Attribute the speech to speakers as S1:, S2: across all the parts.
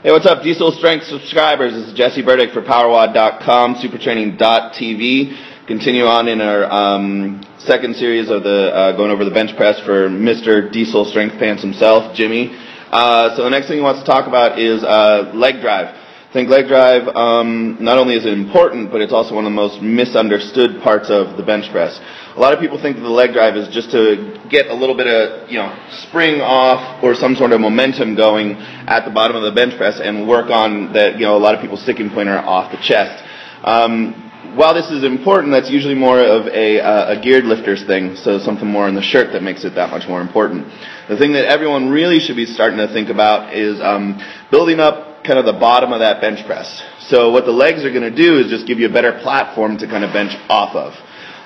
S1: Hey, what's up, Diesel Strength subscribers? This is Jesse Burdick for PowerWOD.com, Supertraining.tv. Continue on in our second series of the going over the bench press for Mr. Diesel Strength Pants himself, Jimmy. So the next thing he wants to talk about is leg drive. I think leg drive not only is it important, but it's also one of the most misunderstood parts of the bench press. A lot of people think that the leg drive is just to get a little bit of, spring off or some sort of momentum going at the bottom of the bench press and work on that, a lot of people's sticking point are off the chest. While this is important, that's usually more of a geared lifters thing, so something more in the shirt that makes it that much more important. The thing that everyone really should be starting to think about is building up kind of the bottom of that bench press. So what the legs are going to do is just give you a better platform to kind of bench off of.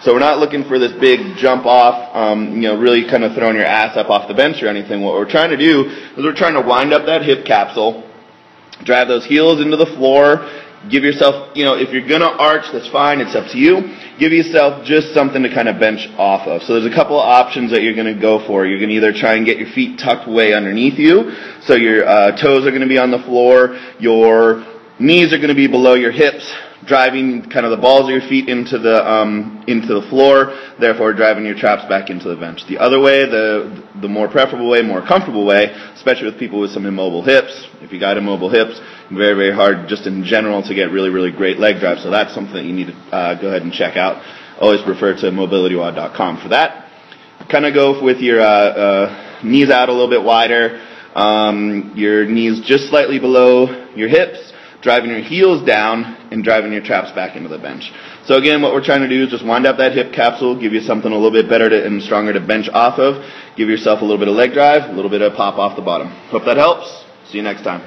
S1: So we're not looking for this big jump off, really kind of throwing your ass up off the bench or anything. What we're trying to do is we're trying to wind up that hip capsule, drive those heels into the floor, give yourself, if you're going to arch, that's fine, it's up to you. Give yourself just something to kind of bench off of. So there's a couple of options that you're going to go for. You're going to either try and get your feet tucked way underneath you, so your toes are going to be on the floor, your knees are going to be below your hips, driving kind of the balls of your feet into the floor, therefore driving your traps back into the bench. The other way, the more preferable way, more comfortable way, especially with people with some immobile hips, if you got immobile hips, very, very hard just in general to get really, really great leg drive. So that's something that you need to go ahead and check out. Always refer to mobilitywod.com for that. Kind of go with your knees out a little bit wider, your knees just slightly below your hips, driving your heels down and driving your traps back into the bench. So again, what we're trying to do is just wind up that hip capsule, give you something a little bit better and stronger to bench off of, give yourself a little bit of leg drive, a little bit of pop off the bottom. Hope that helps. See you next time.